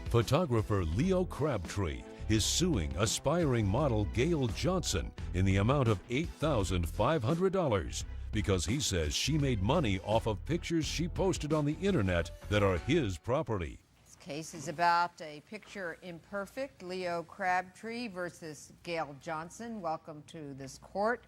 Photographer Leo Crabtree is suing aspiring model Gail Johnson in the amount of $8,500 because he says she made money off of pictures she posted on the internet that are his property. This case is about a picture imperfect, Leo Crabtree versus Gail Johnson. Welcome to this court.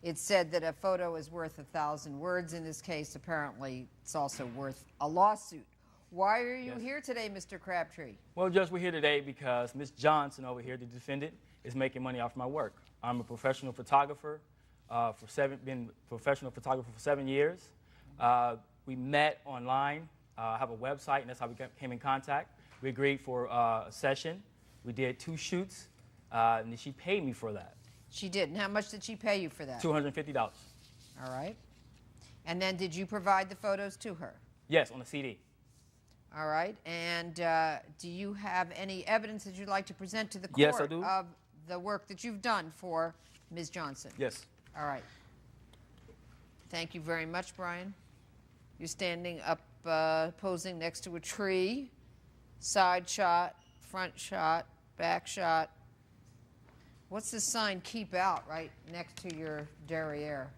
It's said that a photo is worth 1,000 words. In this case, apparently, it's also worth a lawsuit. Why are you here today, Mr. Crabtree? Well, Judge, we're here today because Ms. Johnson over here, the defendant, is making money off my work. I'm a professional photographer, been a professional photographer for 7 years. We met online. I have a website, and that's how we came in contact. We agreed for a session. We did 2 shoots, and she paid me for that. She did. And how much did she pay you for that? $250. All right. And then did you provide the photos to her? Yes, on a CD. All right. And do you have any evidence that you'd like to present to the court Yes, I do. of the work that you've done for Ms. Johnson? Yes. All right. Thank you very much, Brian. You're standing up, posing next to a tree. Side shot, front shot, back shot. What's this sign, keep out, right next to your derriere?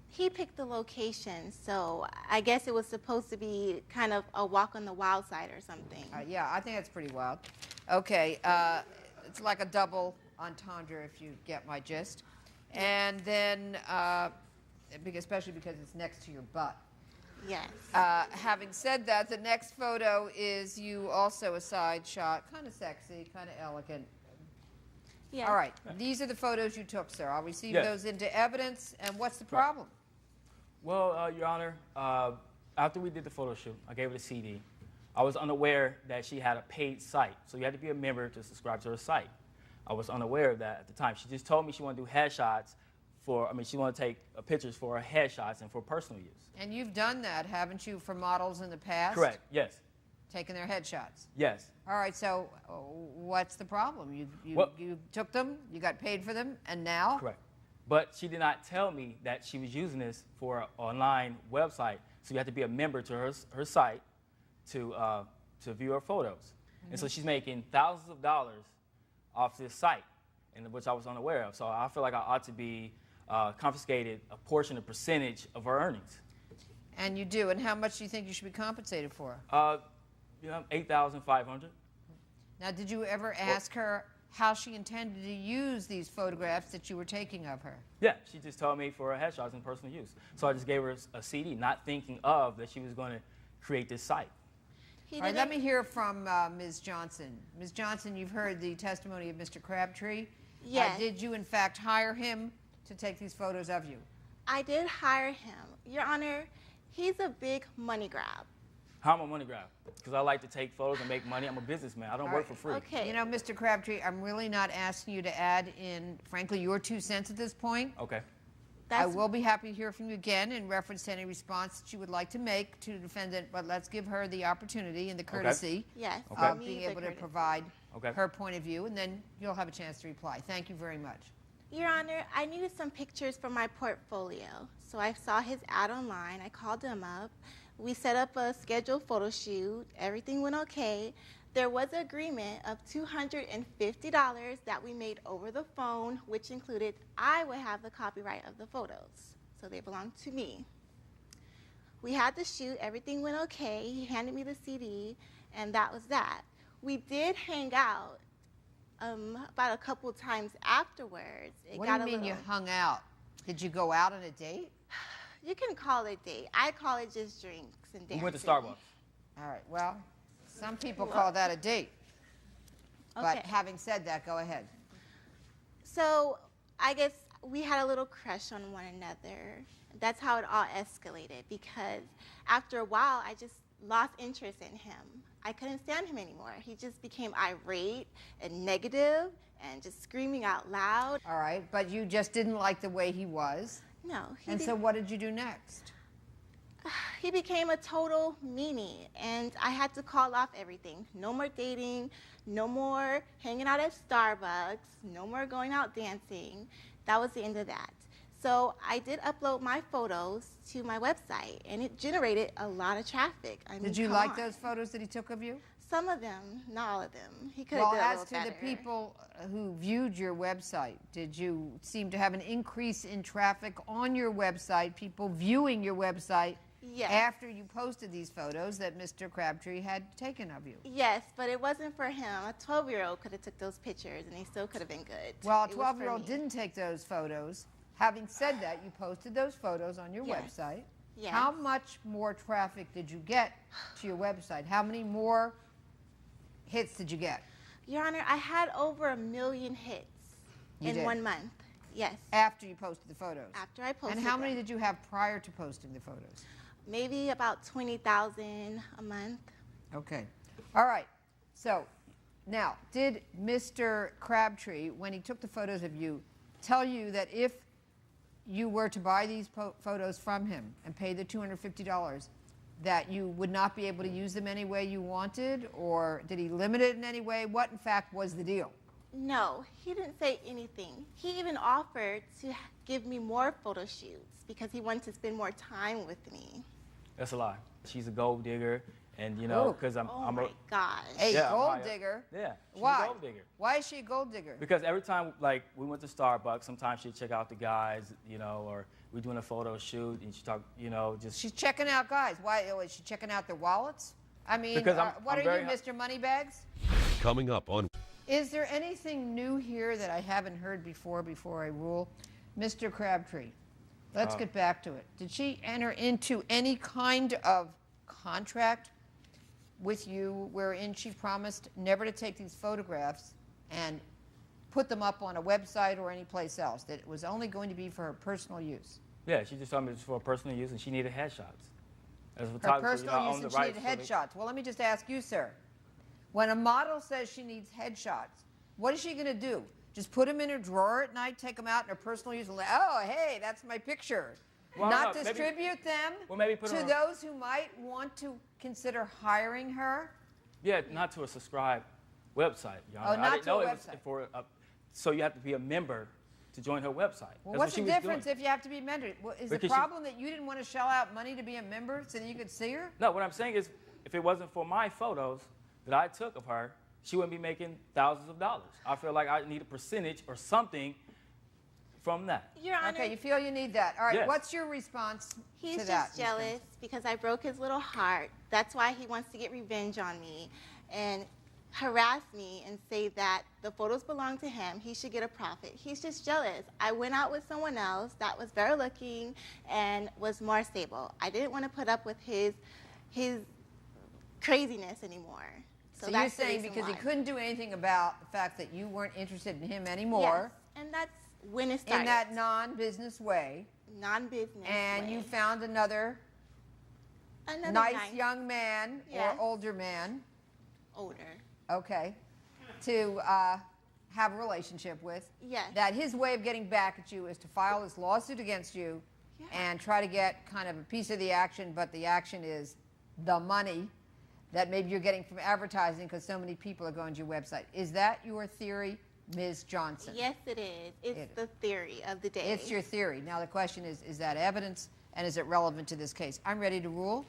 He picked the location, so I guess it was supposed to be kind of a walk on the wild side or something. Yeah, I think that's pretty wild. Okay, it's like a double entendre if you get my gist. And then, especially because it's next to your butt. Yes. Having said that, the next photo is you also a side shot, kind of sexy, kind of elegant. Yes. All right, these are the photos you took, sir. I'll receive those into evidence. And what's the problem? Well, Your Honor, after we did the photo shoot, I gave her the CD. I was unaware that she had a paid site, so you had to be a member to subscribe to her site. I was unaware of that at the time. She just told me she wanted to do headshots she wanted to take pictures for her headshots and for personal use. And you've done that, haven't you, for models in the past? Correct, yes. Taking their headshots? Yes. All right, so what's the problem? You took them, you got paid for them, and now? Correct. But she did not tell me that she was using this for an online website, so you have to be a member to her site to view her photos. Mm-hmm. And so she's making thousands of dollars off this site, which I was unaware of. So I feel like I ought to be confiscated a portion, a percentage of her earnings. And you do, and how much do you think you should be compensated for? $8,500. Now, did you ever ask her how she intended to use these photographs that you were taking of her? Yeah, she just told me for her headshots and personal use. So I just gave her a CD, not thinking of that she was going to create this site. All right, let me hear from Ms. Johnson. Ms. Johnson, you've heard the testimony of Mr. Crabtree. Yes. Did you, in fact, hire him to take these photos of you? I did hire him. Your Honor, he's a big money grab. How am I a money grab? Because I like to take photos and make money. I'm a businessman. I don't work for free. Okay. You know, Mr. Crabtree, I'm really not asking you to add in, frankly, your 2 cents at this point. Okay. I will be happy to hear from you again in reference to any response that you would like to make to the defendant, but let's give her the opportunity and the courtesy yes. of being able to provide her point of view, and then you'll have a chance to reply. Thank you very much. Your Honor, I needed some pictures for my portfolio, so I saw his ad online. I called him up. We set up a scheduled photo shoot. Everything went okay. There was an agreement of $250 that we made over the phone, which included I would have the copyright of the photos, so they belonged to me. We had the shoot. Everything went okay. He handed me the CD, and that was that. We did hang out about a couple times afterwards. What do you mean you hung out? Did you go out on a date? You can call it a date. I call it just drinks and dancing. We went to Starbucks. All right, well, some people call that a date. But having said that, go ahead. So I guess we had a little crush on one another. That's how it all escalated, because after a while, I just lost interest in him. I couldn't stand him anymore. He just became irate and negative and just screaming out loud. All right, but you just didn't like the way he was. No. So what did you do next? He became a total meanie, and I had to call off everything. No more dating, no more hanging out at Starbucks, no more going out dancing. That was the end of that. So I did upload my photos to my website, and it generated a lot of traffic. Did you like those photos that he took of you? Some of them, not all of them. He could Well, have done a as little to better. the people who viewed your website, did you seem to have an increase in traffic on your website, people viewing your website Yes. after you posted these photos that Mr. Crabtree had taken of you? Yes, but it wasn't for him. A 12-year-old could have took those pictures, and he still could have been good. Well, a It was for 12-year-old me. didn't take those photos. Having said that, you posted those photos on your Yes. website. Yes. How much more traffic did you get to your website? How many more hits did you get Your Honor, I had over 1 million hits You in did. 1 month. Yes, after you posted the photos? after I posted And how many them. did you have prior to posting the photos? Maybe about 20,000 a month. Okay. All right. So now, did Mr. Crabtree, when he took the photos of you, tell you that if you were to buy these photos from him and pay the $250, that you would not be able to use them any way you wanted, or did he limit it in any way? What, in fact, was the deal? No, he didn't say anything. He even offered to give me more photo shoots because he wanted to spend more time with me. That's a lie. She's a gold digger, and you know, Ooh. because I'm Oh a my gosh. A Yeah, I'm gold high up. digger? yeah, she's Why? a gold digger. Why is she a gold digger? Because every time, like, we went to Starbucks, sometimes she'd check out the guys, you know, or we're doing a photo shoot, and she talk, you know, just She's checking out guys. Why? Oh, is she checking out their wallets? I mean, Because what I'm are very you, hi- Mr. Moneybags? Coming up on Is there anything new here that I haven't heard before I rule? Mr. Crabtree, let's get back to it. Did she enter into any kind of contract with you wherein she promised never to take these photographs and put them up on a website or any place else, that it was only going to be for her personal use? yeah, she just told me it was for personal use, and she needed headshots. As a Her photographer, personal you know, I use, own the and she rights needed for the- headshots. Well, let me just ask you, sir. When a model says she needs headshots, what is she going to do? Just put them in her drawer at night, take them out in her personal use, and oh, hey, that's my picture. Well, Not no, maybe- distribute them well, maybe put to her on- those who might want to consider hiring her? Yeah, not to a subscribed website, Your Honor. Oh, I not didn't to a know it was website. for so you have to be a member to join her website. Well, That's what's what she the was difference doing. if you have to be mentored? Well, is the Because she- problem that you didn't want to shell out money to be a member so that you could see her? No, what I'm saying is, if it wasn't for my photos that I took of her, she wouldn't be making thousands of dollars. I feel like I need a percentage or something from that. Your Honor, Okay, you feel you need that. All right, Yes. what's your response he's to that? just jealous because I broke his little heart. That's why he wants to get revenge on me and harass me and say that the photos belong to him. He should get a profit. He's just jealous. I went out with someone else that was better looking and was more stable. I didn't want to put up with his craziness anymore. So you're that's the saying reason because he why. couldn't do anything about the fact that you weren't interested in him anymore Yes, and that's when it started. in that non-business way, non-business and way. you found another Another nice young man Yes. or older man, older. okay, to have a relationship with, Yes. that his way of getting back at you is to file this lawsuit against you Yeah. and try to get kind of a piece of the action, but the action is the money that maybe you're getting from advertising because so many people are going to your website. Is that your theory, Ms. Johnson? Yes, it is. It's It is. the theory of the day. It's your theory. Now the question is that evidence and is it relevant to this case? I'm ready to rule.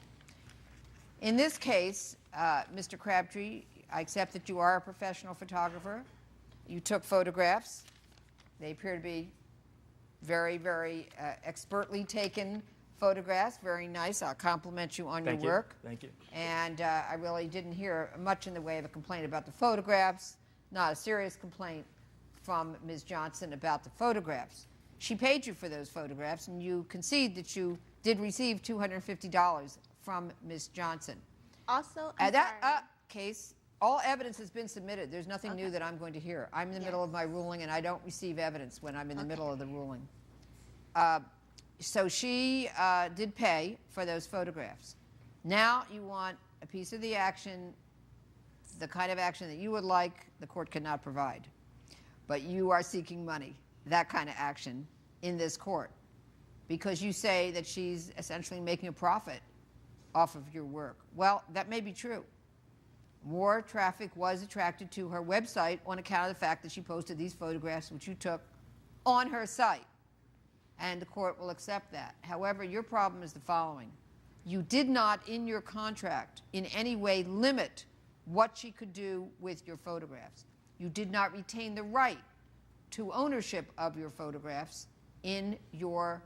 In this case, Mr. Crabtree, I accept that you are a professional photographer. You took photographs. They appear to be very, very expertly taken photographs. Very nice. I'll compliment you on Thank your you. work. Thank you. And I really didn't hear much in the way of a complaint about the photographs, not a serious complaint from Ms. Johnson about the photographs. She paid you for those photographs, and you concede that you did receive $250 from Ms. Johnson. Also, At I'm that sorry. case, all evidence has been submitted. There's nothing new that I'm going to hear. I'm in the middle of my ruling, and I don't receive evidence when I'm in the middle of the ruling. So she did pay for those photographs. Now you want a piece of the action, the kind of action that you would like, the court cannot provide. But you are seeking money, that kind of action, in this court, because you say that she's essentially making a profit off of your work. Well, that may be true. More traffic was attracted to her website on account of the fact that she posted these photographs, which you took on her site. And the court will accept that. However, your problem is the following. You did not, in your contract, in any way limit what she could do with your photographs. You did not retain the right to ownership of your photographs in your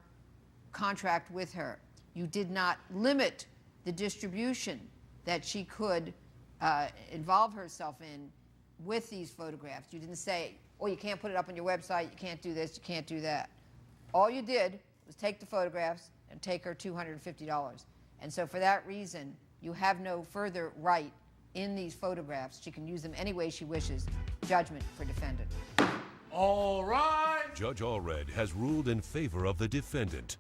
contract with her. You did not limit the distribution that she could involve herself in with these photographs. You didn't say, oh, you can't put it up on your website, you can't do this, you can't do that. All you did was take the photographs and take her $250. And so for that reason, you have no further right in these photographs. She can use them any way she wishes. Judgment for defendant. All right. Judge Allred has ruled in favor of the defendant.